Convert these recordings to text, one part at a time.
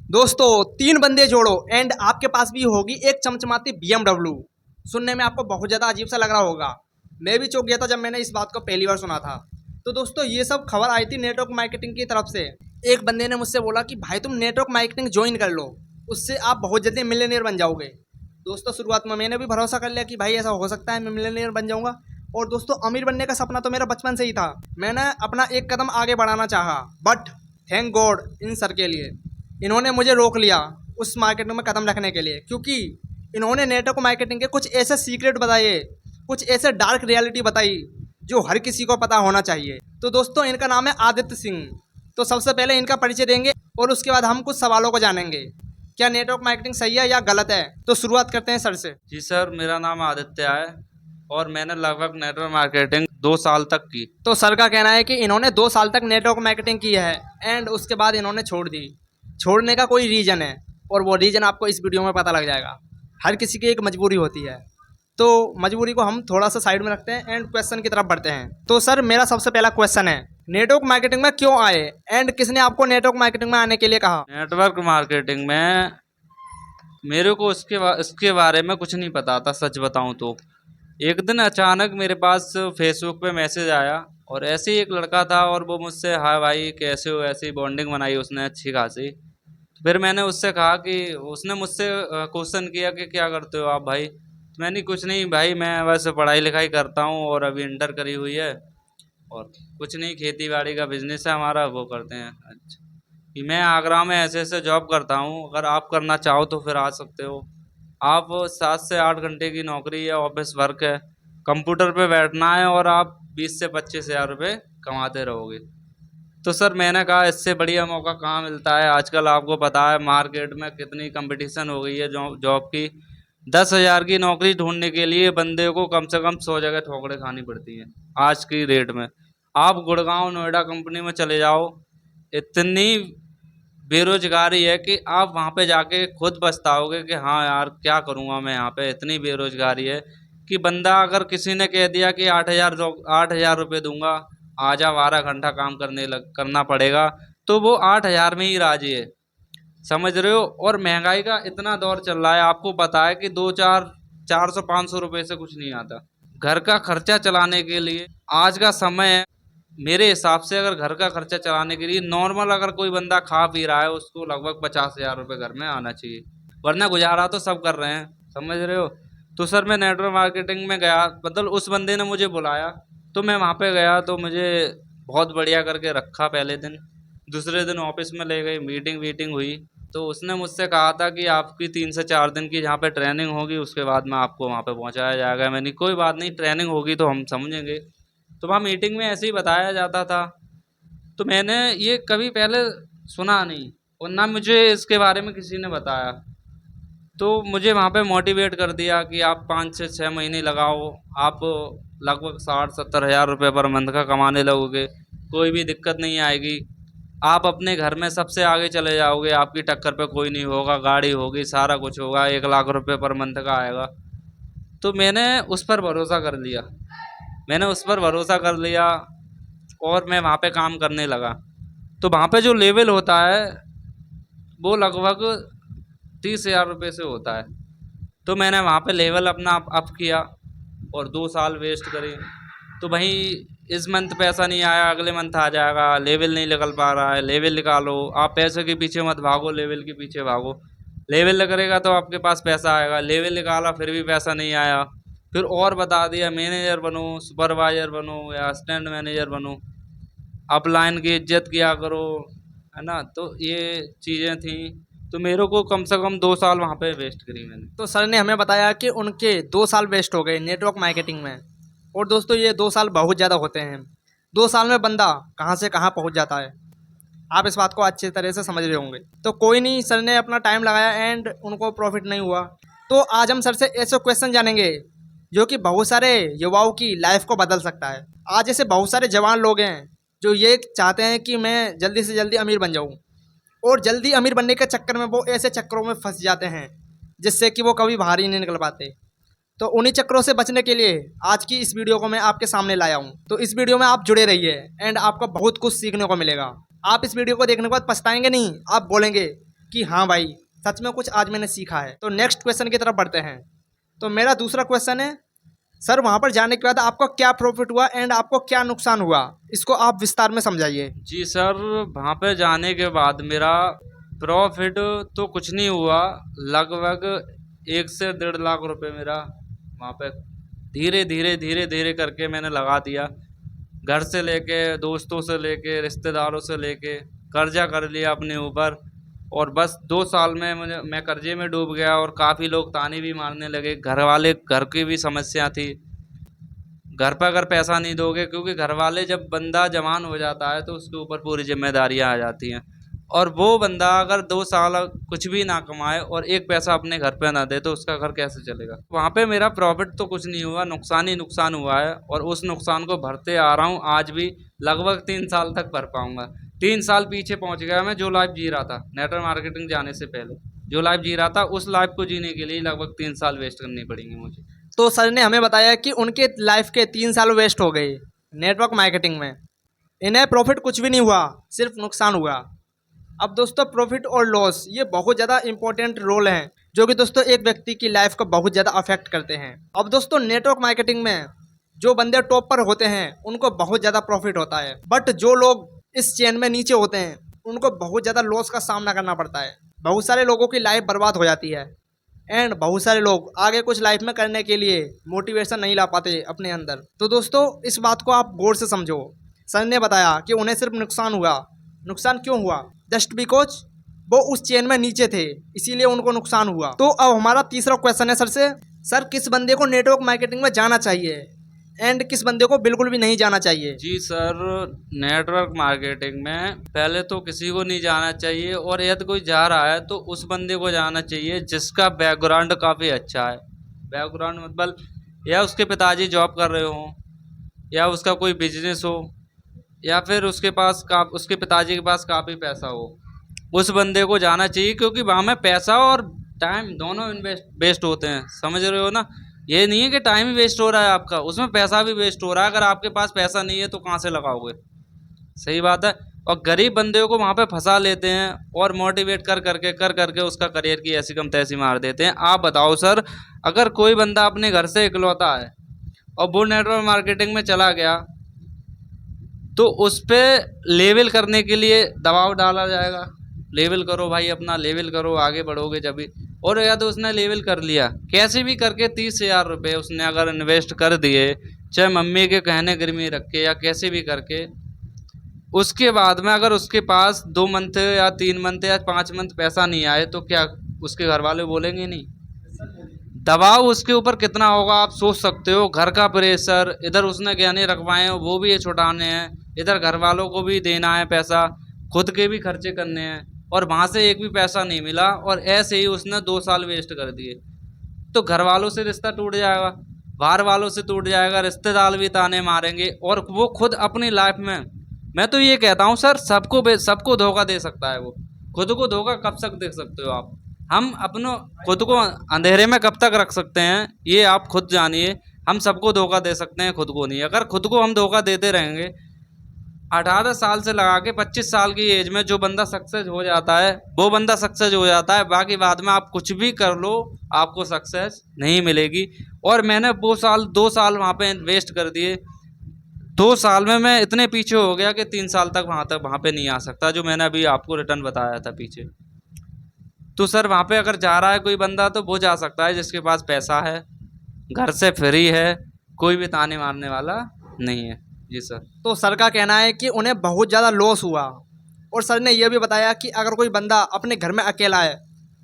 दोस्तों 3 बंदे जोड़ो एंड आपके पास भी होगी एक चमचमाती BMW। सुनने में आपको बहुत ज़्यादा अजीब सा लग रहा होगा। मैं भी चौंक गया था जब मैंने इस बात को पहली बार सुना था। तो दोस्तों ये सब खबर आई थी नेटवर्क मार्केटिंग की तरफ से। एक बंदे ने मुझसे बोला कि भाई तुम नेटवर्क मार्केटिंग ज्वाइन कर लो, उससे आप बहुत जल्दी मिलियनेयर बन जाओगे। दोस्तों शुरुआत में मैंने भी भरोसा कर लिया कि भाई ऐसा हो सकता है, मैं मिलियनेयर बन जाऊंगा। और दोस्तों अमीर बनने का सपना तो मेरा बचपन से ही था। मैंने अपना एक कदम आगे बढ़ाना चाहा, but thank God in sir के लिए, इन्होंने मुझे रोक लिया उस मार्केटिंग में कदम रखने के लिए, क्योंकि इन्होंने नेटवर्क मार्केटिंग के कुछ ऐसे सीक्रेट बताए, कुछ ऐसे डार्क रियलिटी बताई जो हर किसी को पता होना चाहिए। तो दोस्तों इनका नाम है आदित्य सिंह। तो सबसे पहले इनका परिचय देंगे और उसके बाद हम कुछ सवालों को जानेंगे, क्या नेटवर्क मार्केटिंग सही है या गलत है। तो शुरुआत करते हैं सर से। जी सर, मेरा नाम आदित्य है और मैंने लगभग नेटवर्क मार्केटिंग 2 साल तक की। तो सर का कहना है कि इन्होंने 2 साल तक नेटवर्क मार्केटिंग की है एंड उसके बाद इन्होंने छोड़ दी। छोड़ने का कोई रीज़न है और वो रीज़न आपको इस वीडियो में पता लग जाएगा। हर किसी की एक मजबूरी होती है, तो मजबूरी को हम थोड़ा सा साइड में रखते हैं एंड क्वेश्चन की तरफ बढ़ते हैं। तो सर मेरा सबसे पहला क्वेश्चन है, नेटवर्क मार्केटिंग में क्यों आए एंड किसने आपको नेटवर्क मार्केटिंग में आने के लिए कहा। नेटवर्क मार्केटिंग में मेरे को इसके बारे में कुछ नहीं पता था, सच बताऊं तो। एक दिन अचानक मेरे पास फेसबुक पे मैसेज आया और ऐसे ही एक लड़का था और वो मुझसे हाय भाई कैसे हो, ऐसी बॉन्डिंग बनाई उसने अच्छी खासी। तो फिर मैंने उससे कहा कि उसने मुझसे क्वेश्चन किया कि क्या करते हो आप भाई। तो मैंने कुछ नहीं भाई, मैं बस पढ़ाई लिखाई करता हूँ और अभी इंटर करी हुई है और कुछ नहीं, खेती बाड़ी का बिजनेस है हमारा, वो करते हैं। अच्छा कि मैं आगरा में ऐसे ऐसे जॉब करता हूँ, अगर आप करना चाहो तो फिर आ सकते हो। आप 7 से 8 घंटे की नौकरी है, ऑफिस वर्क है, कंप्यूटर पे बैठना है और आप 20 से 25 हज़ार रुपये कमाते रहोगे। तो सर मैंने कहा इससे बढ़िया मौका कहाँ मिलता है, आजकल आपको पता है मार्केट में कितनी कंपटीशन हो गई है जॉब की। 10 हज़ार की नौकरी ढूंढने के लिए बंदे को कम से कम 100 जगह ठोकरें खानी पड़ती हैं आज की रेट में। आप गुड़गांव नोएडा कंपनी में चले जाओ, इतनी बेरोजगारी है कि आप वहाँ पे जाके खुद पछताओगे कि हाँ यार क्या करूँगा मैं यहाँ पे। इतनी बेरोजगारी है कि बंदा अगर किसी ने कह दिया कि 8 हज़ार रुपये दूंगा, आजा 12 घंटा काम करना पड़ेगा, तो वो 8 हज़ार में ही राजी है। समझ रहे हो। और महंगाई का इतना दौर चल रहा है, आपको पता है कि 2 4 400 500 रुपये से कुछ नहीं आता घर का खर्चा चलाने के लिए। आज का समय है, मेरे हिसाब से अगर घर का खर्चा चलाने के लिए नॉर्मल अगर कोई बंदा खा पी रहा है उसको लगभग 50 हज़ार रुपये घर में आना चाहिए, वरना गुजारा तो सब कर रहे हैं। समझ रहे हो। तो सर मैं नेटवर्क मार्केटिंग में गया, मतलब उस बंदे ने मुझे बुलाया तो मैं वहाँ पे गया, तो मुझे बहुत बढ़िया करके रखा पहले दिन। दूसरे दिन ऑफिस में ले गई, मीटिंग वीटिंग हुई। तो उसने मुझसे कहा था कि आपकी 3 से 4 दिन की जहाँ पे ट्रेनिंग होगी उसके बाद में आपको वहाँ पे पहुँचाया जाएगा। मैंने कोई बात नहीं, ट्रेनिंग होगी तो हम समझेंगे। तो वहाँ मीटिंग में ऐसे ही बताया जाता था। तो मैंने ये कभी पहले सुना नहीं और ना मुझे इसके बारे में किसी ने बताया। तो मुझे वहाँ पे मोटिवेट कर दिया कि आप 5 से 6 महीने लगाओ, आप लगभग 60 70 हज़ार रुपये पर मंथ का कमाने लगोगे, कोई भी दिक्कत नहीं आएगी। आप अपने घर में सबसे आगे चले जाओगे, आपकी टक्कर पे कोई नहीं होगा, गाड़ी होगी, सारा कुछ होगा, 1 लाख रुपये पर मंथ का आएगा। तो मैंने उस पर भरोसा कर लिया। मैंने उस पर भरोसा कर लिया और मैं वहाँ पे काम करने लगा। तो वहाँ पे जो लेवल होता है वो लगभग 30 हज़ार रुपये से होता है। तो मैंने वहाँ पे लेवल अपना अप किया और 2 साल वेस्ट करे। तो भाई इस मंथ पैसा नहीं आया, अगले मंथ आ जाएगा, लेवल नहीं निकल पा रहा है, लेवल निकालो। आप पैसे के पीछे मत भागो, लेवल के पीछे भागो। लेवल करेगा तो आपके पास पैसा आएगा, लेवल निकाला फिर भी पैसा नहीं आया, फिर और बता दिया मैनेजर बनो, सुपरवाइजर बनो या असिस्टेंट मैनेजर बनो, अपलाइन की इज्जत किया करो, है ना। तो ये चीज़ें थी। तो मेरे को कम से कम 2 साल वहाँ पे वेस्ट करी मैंने। तो सर ने हमें बताया कि उनके 2 साल वेस्ट हो गए नेटवर्क मार्केटिंग में। और दोस्तों ये 2 साल बहुत ज़्यादा होते हैं। 2 साल में बंदा कहाँ से कहाँ पहुँच जाता है, आप इस बात को अच्छी तरह से समझ रहे होंगे। तो कोई नहीं, सर ने अपना टाइम लगाया एंड उनको प्रॉफिट नहीं हुआ। तो आज हम सर से ऐसे क्वेश्चन जानेंगे जो कि बहुत सारे युवाओं की लाइफ को बदल सकता है। आज ऐसे बहुत सारे जवान लोग हैं जो ये चाहते हैं कि मैं जल्दी से जल्दी अमीर बन जाऊं, और जल्दी अमीर बनने के चक्कर में वो ऐसे चक्करों में फंस जाते हैं जिससे कि वो कभी बाहर ही नहीं निकल पाते। तो उन्हीं चक्करों से बचने के लिए आज की इस वीडियो को मैं आपके सामने लाया हूँ। तो इस वीडियो में आप जुड़े रहिए एंड आपको बहुत कुछ सीखने को मिलेगा। आप इस वीडियो को देखने के बाद पछताएंगे नहीं, आप बोलेंगे कि हाँ भाई सच में कुछ आज मैंने सीखा है। तो नेक्स्ट क्वेश्चन की तरफ बढ़ते हैं। तो मेरा दूसरा क्वेश्चन है, सर वहाँ पर जाने के बाद आपको क्या प्रॉफिट हुआ एंड आपको क्या नुकसान हुआ, इसको आप विस्तार में समझाइए। जी सर, वहाँ पे जाने के बाद मेरा प्रॉफिट तो कुछ नहीं हुआ। लगभग 1 से 1.5 लाख रुपए मेरा वहाँ पे धीरे करके मैंने लगा दिया। घर से लेके, दोस्तों से लेके, रिश्तेदारों से लेके कर्जा कर लिया अपने ऊपर। और बस 2 साल में मैं कर्जे में डूब गया और काफ़ी लोग ताने भी मारने लगे। घर वाले, घर की भी समस्या थी। घर पर अगर पैसा नहीं दोगे, क्योंकि घर वाले, जब बंदा जवान हो जाता है तो उसके ऊपर पूरी जिम्मेदारियां आ जाती हैं। और वो बंदा अगर 2 साल कुछ भी ना कमाए और एक पैसा अपने घर पे ना दे तो उसका घर कैसे चलेगा। वहाँ पे मेरा प्रॉफिट तो कुछ नहीं हुआ, नुकसान ही नुकसान हुआ है। और उस नुकसान को भरते आ रहा हूँ आज भी। लगभग 3 साल तक भर पाऊंगा। 3 साल पीछे पहुँच गया मैं। जो लाइफ जी रहा था नेटवर्क मार्केटिंग जाने से पहले, जो लाइफ जी रहा था, उस लाइफ को जीने के लिए लगभग 3 साल वेस्ट करनी पड़ेंगे मुझे। तो सर ने हमें बताया कि उनके लाइफ के 3 साल वेस्ट हो गए नेटवर्क मार्केटिंग में। इन्हें प्रॉफिट कुछ भी नहीं हुआ, सिर्फ नुकसान हुआ। अब दोस्तों प्रॉफिट और लॉस ये बहुत ज़्यादा इंपॉर्टेंट रोल हैं, जो कि दोस्तों एक व्यक्ति की लाइफ को बहुत ज़्यादा अफेक्ट करते हैं। अब दोस्तों नेटवर्क मार्केटिंग में जो बंदे टॉप पर होते हैं उनको बहुत ज़्यादा प्रॉफिट होता है, बट जो लोग इस चेन में नीचे होते हैं उनको बहुत ज़्यादा लॉस का सामना करना पड़ता है। बहुत सारे लोगों की लाइफ बर्बाद हो जाती है एंड बहुत सारे लोग आगे कुछ लाइफ में करने के लिए मोटिवेशन नहीं ला पाते अपने अंदर। तो दोस्तों इस बात को आप गौर से समझो। सर ने बताया कि उन्हें सिर्फ नुकसान हुआ। नुकसान क्यों हुआ? जस्ट बिकॉज वो उस चेन में नीचे थे, इसीलिए उनको नुकसान हुआ। तो अब हमारा तीसरा क्वेश्चन है सर से, सर किस बंदे को नेटवर्क मार्केटिंग में जाना चाहिए एंड किस बंदे को बिल्कुल भी नहीं जाना चाहिए? जी सर, नेटवर्क मार्केटिंग में पहले तो किसी को नहीं जाना चाहिए। और यदि कोई जा रहा है तो उस बंदे को जाना चाहिए जिसका बैकग्राउंड काफ़ी अच्छा है। बैकग्राउंड मतलब या उसके पिताजी जॉब कर रहे हों, या उसका कोई बिजनेस हो, या फिर उसके पिताजी के पास काफ़ी पैसा हो। उस बंदे को जाना चाहिए, क्योंकि वहाँ में पैसा और टाइम दोनों वेस्ट होते हैं। समझ रहे हो ना? ये नहीं है कि टाइम ही वेस्ट हो रहा है आपका, उसमें पैसा भी वेस्ट हो रहा है। अगर आपके पास पैसा नहीं है तो कहाँ से लगाओगे? सही बात है। और गरीब बंदे को वहाँ पे फंसा लेते हैं और मोटिवेट कर करके उसका करियर की ऐसी कम तैसी मार देते हैं। आप बताओ सर, अगर कोई बंदा अपने घर से इकलौता है और वो नेटवर्क मार्केटिंग में चला गया तो उस पे लेवल करने के लिए दबाव डाला जाएगा। लेवल करो भाई, अपना लेवल करो, आगे बढ़ोगे जब भी। और या तो उसने लेवल कर लिया कैसे भी करके, 30,000 रुपये उसने अगर इन्वेस्ट कर दिए, चाहे मम्मी के कहने गिरवी रख के या कैसे भी करके, उसके बाद में अगर उसके पास 2 मंथ या 3 मंथ या 5 मंथ पैसा नहीं आए तो क्या उसके घर वाले बोलेंगे नहीं? दबाव उसके ऊपर कितना होगा आप सोच सकते हो। घर का प्रेशर, इधर उसने गहने रखवाए हैं वो भी ये छुटाने हैं, इधर घर वालों को भी देना है पैसा, खुद के भी खर्चे करने हैं, और वहाँ से एक भी पैसा नहीं मिला और ऐसे ही उसने 2 साल वेस्ट कर दिए। तो घर वालों से रिश्ता टूट जाएगा, बाहर वालों से टूट जाएगा, रिश्तेदार भी ताने मारेंगे, और वो खुद अपनी लाइफ में, मैं तो ये कहता हूँ सर, सबको धोखा दे सकता है वो। खुद को धोखा कब तक दे सकते हो आप? हम अपनों खुद को अंधेरे में कब तक रख सकते हैं ये आप खुद जानिए। हम सबको धोखा दे सकते हैं, खुद को नहीं। अगर खुद को हम धोखा देते रहेंगे, 18 साल से लगा के 25 साल की एज में जो बंदा सक्सेस हो जाता है वो बंदा सक्सेस हो जाता है। बाकी बाद में आप कुछ भी कर लो आपको सक्सेस नहीं मिलेगी। और मैंने वो 2 साल वहाँ पे वेस्ट कर दिए। 2 साल में मैं इतने पीछे हो गया कि 3 साल तक वहाँ पे नहीं आ सकता, जो मैंने अभी आपको रिटर्न बताया था पीछे। तो सर वहाँ पे अगर जा रहा है कोई बंदा तो वो जा सकता है जिसके पास पैसा है, घर से फ्री है, कोई भी ताने मारने वाला नहीं है। जी सर। तो सर का कहना है कि उन्हें बहुत ज़्यादा लॉस हुआ। और सर ने यह भी बताया कि अगर कोई बंदा अपने घर में अकेला है,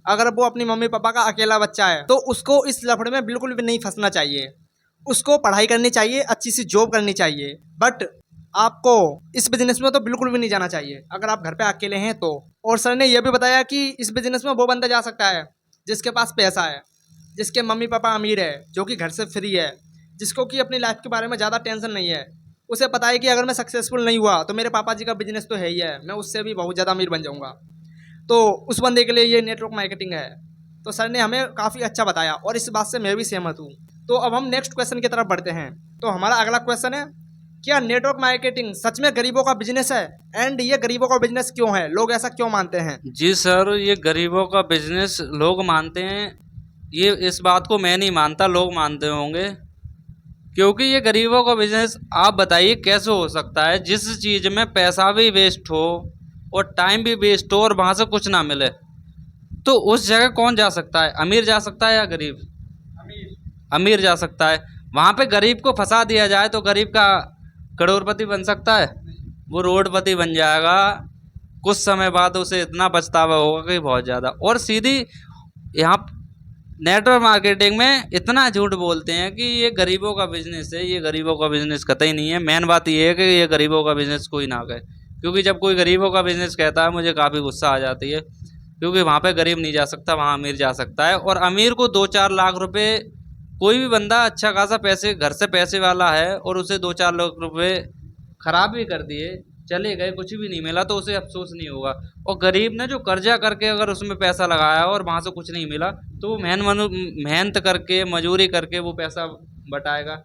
अगर वो अपनी मम्मी पापा का अकेला बच्चा है, तो उसको इस लफड़े में बिल्कुल भी नहीं फंसना चाहिए। उसको पढ़ाई करनी चाहिए, अच्छी सी जॉब करनी चाहिए, बट आपको इस बिजनेस में तो बिल्कुल भी नहीं जाना चाहिए अगर आप घर पे अकेले हैं तो। और सर ने यह भी बताया कि इस बिजनेस में वो बंदा जा सकता है जिसके पास पैसा है, जिसके मम्मी पापा अमीर है, जो कि घर से फ्री है, जिसको कि अपनी लाइफ के बारे में ज़्यादा टेंशन नहीं है। उसे पता है कि अगर मैं सक्सेसफुल नहीं हुआ तो मेरे पापा जी का बिजनेस तो है ही है, मैं उससे भी बहुत ज़्यादा अमीर बन जाऊँगा। तो उस बंदे के लिए ये नेटवर्क मार्केटिंग है। तो सर ने हमें काफ़ी अच्छा बताया और इस बात से मैं भी सहमत हूँ। तो अब हम नेक्स्ट क्वेश्चन की तरफ बढ़ते हैं। तो हमारा अगला क्वेश्चन है क्या नेटवर्क मार्केटिंग सच में गरीबों का बिजनेस है? एंड ये गरीबों का बिजनेस क्यों है? लोग ऐसा क्यों मानते हैं? जी सर, ये गरीबों का बिजनेस लोग मानते हैं। ये इस बात को मैं नहीं मानता, लोग मानते होंगे, क्योंकि ये गरीबों का बिजनेस आप बताइए कैसे हो सकता है जिस चीज़ में पैसा भी वेस्ट हो और टाइम भी वेस्ट हो और वहाँ से कुछ ना मिले। तो उस जगह कौन जा सकता है? अमीर जा सकता है या गरीब? अमीर जा सकता है। वहाँ पे गरीब को फंसा दिया जाए तो गरीब का करोड़पति बन सकता है? वो रोडपति बन जाएगा। कुछ समय बाद उसे इतना पछतावा होगा कि बहुत ज़्यादा। और सीधी यहाँ नेटवर्क मार्केटिंग में इतना झूठ बोलते हैं कि ये गरीबों का बिजनेस है। ये गरीबों का बिजनेस कतई नहीं है। मेन बात ये है कि ये गरीबों का बिजनेस कोई ना कहे, क्योंकि जब कोई गरीबों का बिजनेस कहता है मुझे काफ़ी गुस्सा आ जाती है, क्योंकि वहाँ पे गरीब नहीं जा सकता, वहाँ अमीर जा सकता है। और अमीर को 2-4 लाख रुपए, कोई भी बंदा अच्छा खासा पैसे घर से पैसे वाला है और उसे 2-4 लाख रुपए खराब भी कर दिए, चले गए, कुछ भी नहीं मिला, तो उसे अफसोस नहीं होगा। और गरीब ने जो कर्जा करके अगर उसमें पैसा लगाया और वहाँ से कुछ नहीं मिला, तो वो मेहनत करके, मजूरी करके वो पैसा बटाएगा।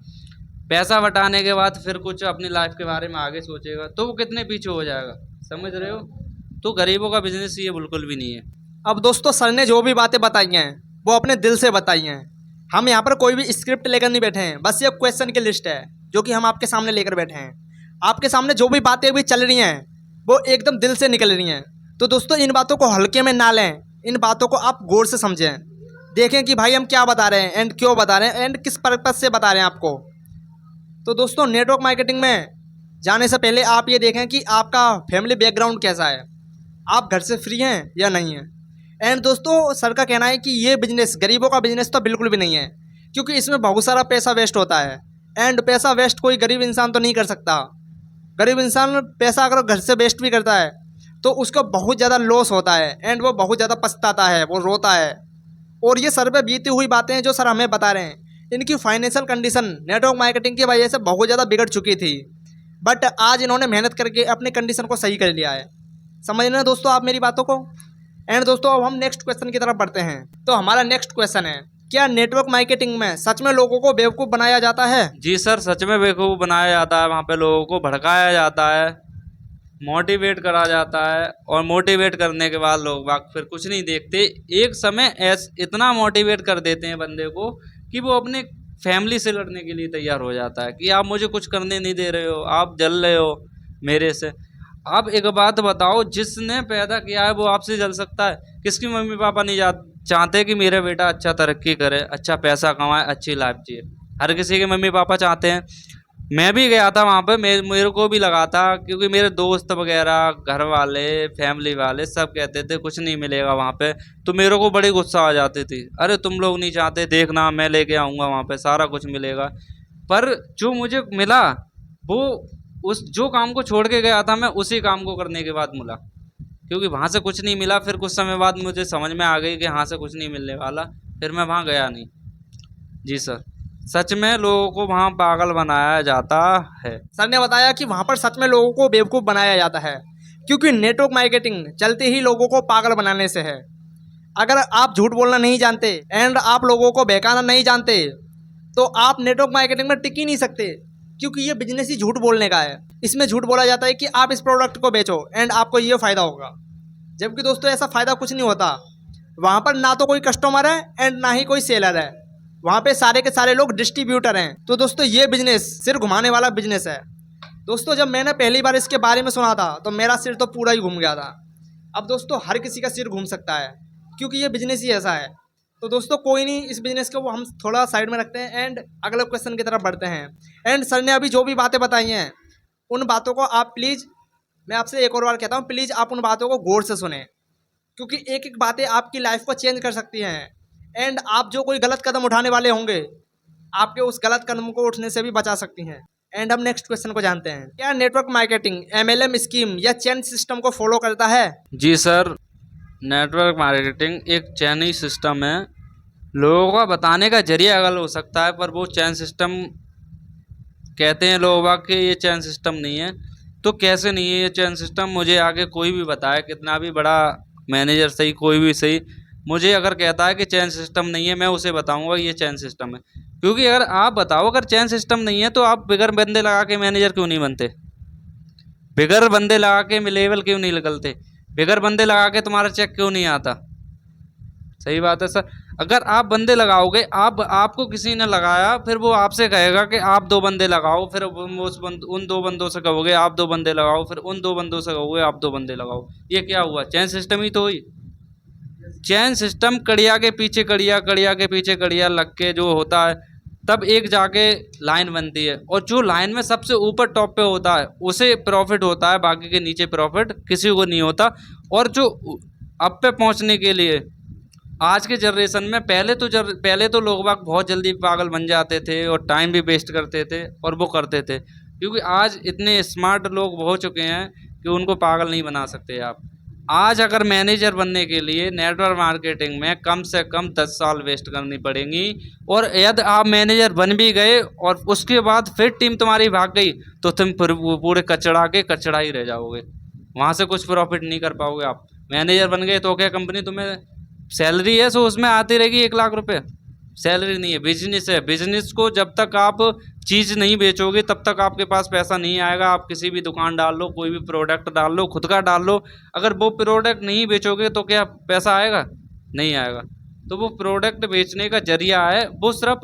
पैसा बटाने के बाद फिर कुछ अपनी लाइफ के बारे में आगे सोचेगा, तो वो कितने पीछे हो जाएगा, समझ रहे हो? तो गरीबों का बिजनेस ये बिल्कुल भी नहीं है। अब दोस्तों, सर ने जो भी बातें बताई हैं वो अपने दिल से बताई हैं। हम यहाँ पर कोई भी स्क्रिप्ट लेकर नहीं बैठे हैं, बस ये क्वेश्चन की लिस्ट है जो कि हम आपके सामने लेकर बैठे हैं। आपके सामने जो भी बातें अभी चल रही हैं वो एकदम दिल से निकल रही हैं। तो दोस्तों, इन बातों को हल्के में ना लें, इन बातों को आप गौर से समझें, देखें कि भाई हम क्या बता रहे हैं एंड क्यों बता रहे हैं एंड किस पर्पज से बता रहे हैं आपको। तो दोस्तों, नेटवर्क मार्केटिंग में जाने से पहले आप ये देखें कि आपका फैमिली बैकग्राउंड कैसा है, आप घर से फ्री हैं या नहीं हैं। एंड दोस्तों, सर का कहना है कि ये बिजनेस गरीबों का बिजनेस तो बिल्कुल भी नहीं है, क्योंकि इसमें बहुत सारा पैसा वेस्ट होता है। एंड पैसा वेस्ट कोई गरीब इंसान तो नहीं कर सकता। गरीब इंसान पैसा अगर घर से वेस्ट भी करता है तो उसको बहुत ज़्यादा लॉस होता है एंड वो बहुत ज़्यादा पछताता है, वो रोता है। और ये सर पे बीती हुई बातें हैं जो सर हमें बता रहे हैं। इनकी फाइनेंशियल कंडीशन नेटवर्क मार्केटिंग की वजह से बहुत ज़्यादा बिगड़ चुकी थी, बट आज इन्होंने मेहनत करके अपनी कंडीशन को सही कर लिया है। समझ रहे हैं दोस्तों आप मेरी बातों को? एंड दोस्तों, अब हम नेक्स्ट क्वेश्चन की तरफ बढ़ते हैं। तो हमारा नेक्स्ट क्वेश्चन है, क्या नेटवर्क मार्केटिंग में सच में लोगों को बेवकूफ़ बनाया जाता है? जी सर, सच में बेवकूफ़ बनाया जाता है। वहाँ पे लोगों को भड़काया जाता है, मोटिवेट करा जाता है, और मोटिवेट करने के बाद लोग बाग फिर कुछ नहीं देखते। एक समय इतना मोटिवेट कर देते हैं बंदे को कि वो अपने फैमिली से लड़ने के लिए तैयार हो जाता है कि आप मुझे कुछ करने नहीं दे रहे हो, आप जल रहे हो मेरे से। आप एक बात बताओ, जिसने पैदा किया है वो आपसे जल सकता है? किसकी मम्मी पापा नहीं चाहते कि मेरा बेटा अच्छा तरक्की करे, अच्छा पैसा कमाए, अच्छी लाइफ जिए? हर किसी के मम्मी पापा चाहते हैं। मैं भी गया था वहाँ पे, मेरे को भी लगा था, क्योंकि मेरे दोस्त वगैरह, घर वाले, फैमिली वाले सब कहते थे कुछ नहीं मिलेगा वहाँ पे, तो मेरे को बड़ी गुस्सा आ जाती थी। अरे तुम लोग नहीं चाहते, देखना मैं लेके आऊँगा वहाँ पे, सारा कुछ मिलेगा। पर जो मुझे मिला वो उस जो काम को छोड़ के गया था मैं, उसी काम को करने के बाद मिला, क्योंकि वहाँ से कुछ नहीं मिला। फिर कुछ समय बाद मुझे समझ में आ गई कि यहाँ से कुछ नहीं मिलने वाला, फिर मैं वहाँ गया नहीं। जी सर, सच में लोगों को वहाँ पागल बनाया जाता है। सर ने बताया कि वहाँ पर सच में लोगों को बेवकूफ़ बनाया जाता है, क्योंकि नेटवर्क मार्केटिंग चलते ही लोगों को पागल बनाने से है। अगर आप झूठ बोलना नहीं जानते एंड आप लोगों को बहकाना नहीं जानते तो आप नेटवर्क मार्केटिंग में टिक ही नहीं सकते, क्योंकि ये बिजनेस ही झूठ बोलने का है। इसमें झूठ बोला जाता है कि आप इस प्रोडक्ट को बेचो एंड आपको ये फ़ायदा होगा, जबकि दोस्तों ऐसा फ़ायदा कुछ नहीं होता। वहाँ पर ना तो कोई कस्टमर है एंड ना ही कोई सेलर है, वहाँ पे सारे के सारे लोग डिस्ट्रीब्यूटर हैं। तो दोस्तों, ये बिजनेस सिर घुमाने वाला बिजनेस है। दोस्तों, जब मैंने पहली बार इसके बारे में सुना था तो मेरा सिर तो पूरा ही घूम गया था। अब दोस्तों, हर किसी का सिर घूम सकता है, क्योंकि ये बिजनेस ही ऐसा है। तो दोस्तों, कोई नहीं, इस बिजनेस को वो हम थोड़ा साइड में रखते हैं एंड अगले क्वेश्चन की तरफ बढ़ते हैं। एंड सर ने अभी जो भी बातें बताई हैं उन बातों को आप प्लीज़, मैं आपसे एक और बार कहता हूँ, प्लीज़ आप उन बातों को गौर से सुने, क्योंकि एक एक बातें आपकी लाइफ को चेंज कर सकती हैं। एंड आप जो कोई गलत कदम उठाने वाले होंगे, आपके उस गलत कदम को उठने से भी बचा सकती हैं। एंड हम नेक्स्ट क्वेश्चन को जानते हैं, क्या नेटवर्क मार्केटिंग MLM स्कीम या चेन सिस्टम को फॉलो करता है? जी सर, नेटवर्क मार्केटिंग एक चैनी सिस्टम है। लोगों का बताने का जरिया अगल हो सकता है, पर वो चैन सिस्टम कहते हैं लोग बाग कि ये चैन सिस्टम नहीं है। तो कैसे नहीं है ये चैन सिस्टम? मुझे आगे कोई भी बताए, कितना भी बड़ा मैनेजर सही, कोई भी सही, मुझे अगर कहता है कि चैन सिस्टम नहीं है, मैं उसे बताऊंगा ये चैन सिस्टम है। क्योंकि अगर आप बताओ, अगर चैन सिस्टम नहीं है तो आप बगैर बंदे लगा के मैनेजर क्यों नहीं बनते? बगैर बंदे लगा के लेवल क्यों नहीं निकलते? बगैर बंदे लगा के तुम्हारा चेक क्यों नहीं आता? सही बात है सर। अगर आप बंदे लगाओगे, आपको किसी ने लगाया, फिर वो आपसे कहेगा कि आप 2 बंदे लगाओ, फिर उन 2 बंदों से कहोगे आप 2 बंदे लगाओ, फिर उन 2 बंदों से कहोगे आप 2 बंदे लगाओ। ये क्या हुआ? चैन सिस्टम ही तो हुई। चैन सिस्टम कड़िया के पीछे कड़िया, कड़िया के पीछे कड़िया लग के जो होता है, तब एक जाके लाइन बनती है, और जो लाइन में सबसे ऊपर टॉप पे होता है उसे प्रॉफिट होता है, बाकी के नीचे प्रॉफिट किसी को नहीं होता। और जो अप पे पहुंचने के लिए आज के जनरेशन में, पहले तो लोग बाग बहुत जल्दी पागल बन जाते थे और टाइम भी वेस्ट करते थे और वो करते थे, क्योंकि आज इतने स्मार्ट लोग हो चुके हैं कि उनको पागल नहीं बना सकते आप। आज अगर मैनेजर बनने के लिए नेटवर्क मार्केटिंग में कम से कम 10 साल वेस्ट करनी पड़ेंगी, और यदि आप मैनेजर बन भी गए और उसके बाद फिर टीम तुम्हारी भाग गई तो तुम फिर वो पूरे कचड़ा ही रह जाओगे, वहाँ से कुछ प्रॉफिट नहीं कर पाओगे आप। मैनेजर बन गए तो क्या कंपनी तुम्हें सैलरी है सो उसमें आती रहेगी 1 लाख रुपए? सैलरी नहीं है, बिजनेस है। बिजनेस को जब तक आप चीज़ नहीं बेचोगे तब तक आपके पास पैसा नहीं आएगा। आप किसी भी दुकान डाल लो, कोई भी प्रोडक्ट डाल लो, खुद का डाल लो, अगर वो प्रोडक्ट नहीं बेचोगे तो क्या पैसा आएगा? नहीं आएगा। तो वो प्रोडक्ट बेचने का जरिया है, वो सिर्फ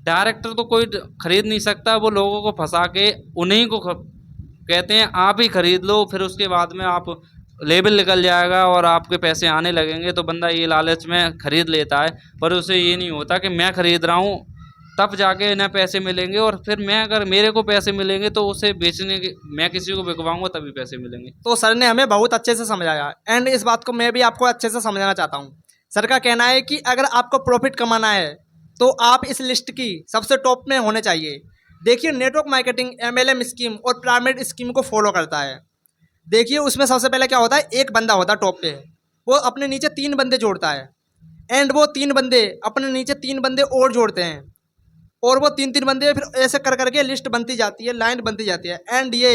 डायरेक्टर तो कोई खरीद नहीं सकता, वो लोगों को फंसा के उन्हीं को कहते हैं आप ही खरीद लो, फिर उसके बाद में आप लेबल निकल जाएगा और आपके पैसे आने लगेंगे, तो बंदा ये लालच में खरीद लेता है। पर उसे ये नहीं होता कि मैं खरीद रहा हूँ तब जाके इन्हें पैसे मिलेंगे, और फिर मैं अगर मेरे को पैसे मिलेंगे तो उसे बेचने के, मैं किसी को बिकवाऊंगा तभी पैसे मिलेंगे। तो सर ने हमें बहुत अच्छे से समझाया, एंड इस बात को मैं भी आपको अच्छे से समझाना चाहता हूँ। सर का कहना है कि अगर आपको प्रॉफिट कमाना है तो आप इस लिस्ट की सबसे टॉप में होने चाहिए। देखिए, नेटवर्क मार्केटिंग MLM स्कीम और पिरामिड स्कीम को फॉलो करता है। देखिए, उसमें सबसे पहले क्या होता है, एक बंदा होता है टॉप पे, वो अपने नीचे 3 बंदे जोड़ता है, एंड वो 3 बंदे अपने नीचे 3 बंदे और जोड़ते हैं, और वो 3 बंदे फिर ऐसे कर करके लिस्ट बनती जाती है, लाइन बनती जाती है, एंड ये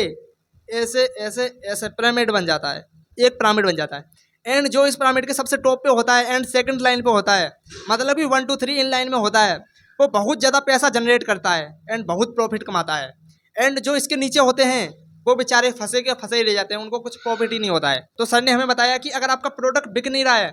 ऐसे ऐसे ऐसे पिरामिड बन जाता है, एक पिरामिड बन जाता है। एंड जो इस पिरामिड के सबसे टॉप पे होता है एंड सेकंड लाइन पे होता है, मतलब कि 1 2 3 इन लाइन में होता है, वो बहुत ज़्यादा पैसा जनरेट करता है एंड बहुत प्रॉफिट कमाता है। एंड जो इसके नीचे होते हैं वो बेचारे फंसे के फंसे ही रह जाते हैं, उनको कुछ प्रॉफिट ही नहीं होता है। तो सर ने हमें बताया कि अगर आपका प्रोडक्ट बिक नहीं रहा है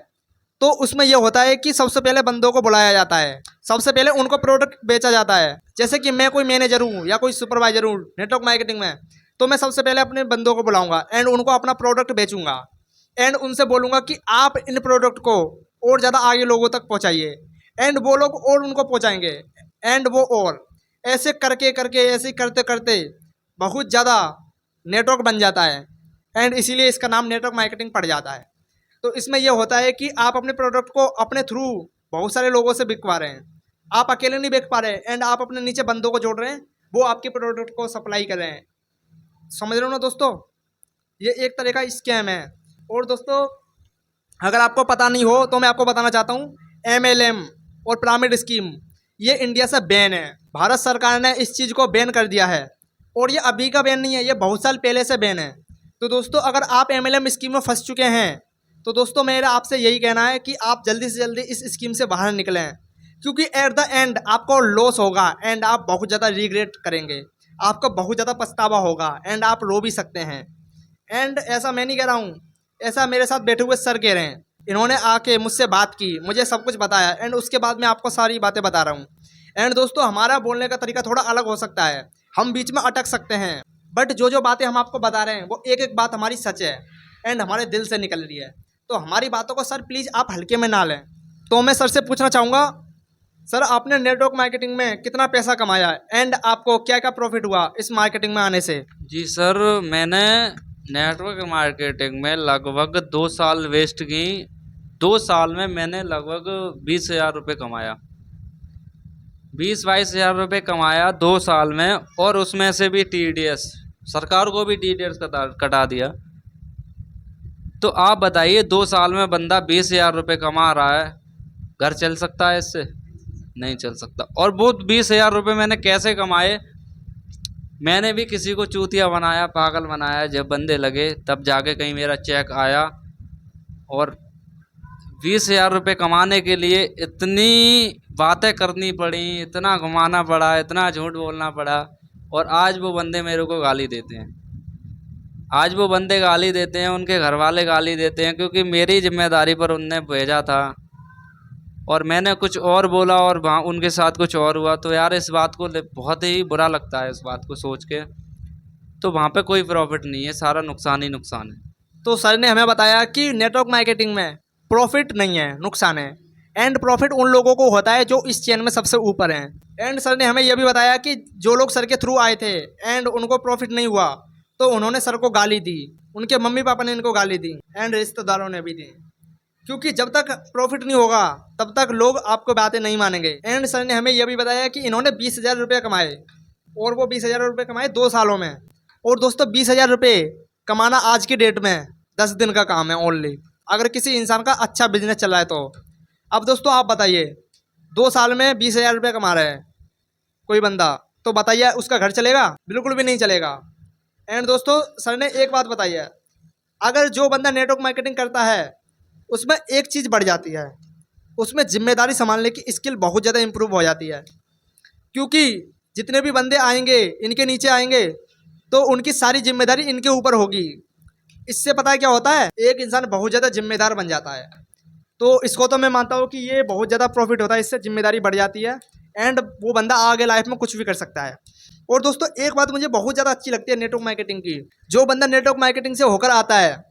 तो उसमें यह होता है कि सबसे पहले बंदों को बुलाया जाता है, सबसे पहले उनको प्रोडक्ट बेचा जाता है। जैसे कि मैं कोई मैनेजर हूँ या कोई सुपरवाइजर हूँ नेटवर्क मार्केटिंग में, तो मैं सबसे पहले अपने बंदों को बुलाऊंगा एंड उनको अपना प्रोडक्ट बेचूंगा, एंड उनसे बोलूँगा कि आप इन प्रोडक्ट को और ज़्यादा आगे लोगों तक पहुँचाइए, एंड वो लोग और उनको पहुँचाएंगे, एंड वो और ऐसे करके करके ऐसे करते करते बहुत ज़्यादा नेटवर्क बन जाता है, एंड इसीलिए इसका नाम नेटवर्क मार्केटिंग पड़ जाता है। तो इसमें यह होता है कि आप अपने प्रोडक्ट को अपने थ्रू बहुत सारे लोगों से बिकवा रहे हैं, आप अकेले नहीं बिक पा रहे, एंड आप अपने नीचे बंदों को जोड़ रहे हैं, वो आपके प्रोडक्ट को सप्लाई कर रहे हैं। समझ रहे हो ना दोस्तों, ये एक तरह का स्कैम है। और दोस्तों, अगर आपको पता नहीं हो तो मैं आपको बताना चाहता हूँ, MLM और पिरामिड स्कीम ये इंडिया से बैन है। भारत सरकार ने इस चीज़ को बैन कर दिया है, और ये अभी का बैन नहीं है, ये बहुत साल पहले से बैन है। तो दोस्तों, अगर आप MLM स्कीम में फंस चुके हैं तो दोस्तों मेरा आपसे यही कहना है कि आप जल्दी से जल्दी इस स्कीम से बाहर निकलें, क्योंकि एट द एंड आपको लॉस होगा एंड आप बहुत ज़्यादा रिग्रेट करेंगे, आपको बहुत ज़्यादा पछतावा होगा एंड आप रो भी सकते हैं। एंड ऐसा मैं नहीं कह रहा हूँ, ऐसा मेरे साथ बैठे हुए सर कह रहे हैं, इन्होंने आके मुझसे बात की, मुझे सब कुछ बताया, एंड उसके बाद मैं आपको सारी बातें बता रहा हूँ। एंड दोस्तों, हमारा बोलने का तरीका थोड़ा अलग हो सकता है, हम बीच में अटक सकते हैं, बट जो बातें हम आपको बता रहे हैं वो एक एक बात हमारी सच है एंड हमारे दिल से निकल रही है। तो हमारी बातों को सर प्लीज़ आप हल्के में ना लें। तो मैं सर से पूछना चाहूँगा, सर आपने नेटवर्क मार्केटिंग में कितना पैसा कमाया है एंड आपको क्या क्या प्रॉफिट हुआ इस मार्केटिंग में आने से? जी सर, मैंने नेटवर्क मार्केटिंग में लगभग 2 साल वेस्ट की। 2 साल में मैंने लगभग 20,000 रुपये कमाया, 20-22 हज़ार रुपये कमाया 2 साल में, और उसमें से भी TDS, सरकार को भी TDS कटा दिया। तो आप बताइए, 2 साल में बंदा 20,000 रुपये कमा रहा है, घर चल सकता है इससे? नहीं चल सकता। और वो 20,000 रुपये मैंने कैसे कमाए? मैंने भी किसी को चूतिया बनाया, पागल बनाया, जब बंदे लगे तब जाके कहीं मेरा चेक आया। और 20,000 रुपये कमाने के लिए इतनी बातें करनी पड़ी, इतना घुमाना पड़ा, इतना झूठ बोलना पड़ा, और आज वो बंदे मेरे को गाली देते हैं। आज वो बंदे गाली देते हैं, उनके घर वाले गाली देते हैं, क्योंकि मेरी जिम्मेदारी पर उनने भेजा था और मैंने कुछ और बोला और वहाँ उनके साथ कुछ और हुआ। तो यार इस बात को बहुत ही बुरा लगता है, इस बात को सोच के। तो वहाँ पे कोई प्रॉफिट नहीं है, सारा नुकसान ही नुकसान है। तो सर ने हमें बताया कि नेटवर्क मार्केटिंग में प्रॉफिट नहीं है, नुकसान है। एंड प्रॉफिट उन लोगों को होता है जो इस चेन में सबसे ऊपर हैं। एंड सर ने हमें यह भी बताया कि जो लोग सर के थ्रू आए थे एंड उनको प्रॉफिट नहीं हुआ तो उन्होंने सर को गाली दी, उनके मम्मी पापा ने इनको गाली दी एंड रिश्तेदारों ने भी दी, क्योंकि जब तक प्रॉफिट नहीं होगा तब तक लोग आपको बातें नहीं मानेंगे। एंड सर ने हमें यह भी बताया कि इन्होंने 20,000 रुपये कमाए और वो 20,000 रुपये कमाए 2 सालों में। और दोस्तों 20,000 रुपये कमाना आज की डेट में 10 दिन का काम है ओनली, अगर किसी इंसान का अच्छा बिजनेस चल रहा है तो। अब दोस्तों आप बताइए 2 साल में 20,000 रुपये कमा रहे हैं कोई बंदा, तो बताइए उसका घर चलेगा? बिल्कुल भी नहीं चलेगा। एंड दोस्तों सर ने एक बात बताई है, अगर जो बंदा नेटवर्क मार्केटिंग करता है उसमें एक चीज़ बढ़ जाती है, उसमें जिम्मेदारी संभालने की स्किल बहुत ज़्यादा इम्प्रूव हो जाती है। क्योंकि जितने भी बंदे आएंगे इनके नीचे आएंगे तो उनकी सारी जिम्मेदारी इनके ऊपर होगी। इससे पता है क्या होता है, एक इंसान बहुत ज़्यादा जिम्मेदार बन जाता है। तो इसको तो मैं मानता हूँ कि ये बहुत ज़्यादा प्रॉफिट होता है, इससे जिम्मेदारी बढ़ जाती है एंड वो बंदा आगे लाइफ में कुछ भी कर सकता है। और दोस्तों एक बात मुझे बहुत ज़्यादा अच्छी लगती है नेटवर्क मार्केटिंग की, जो बंदा नेटवर्क मार्केटिंग से होकर आता है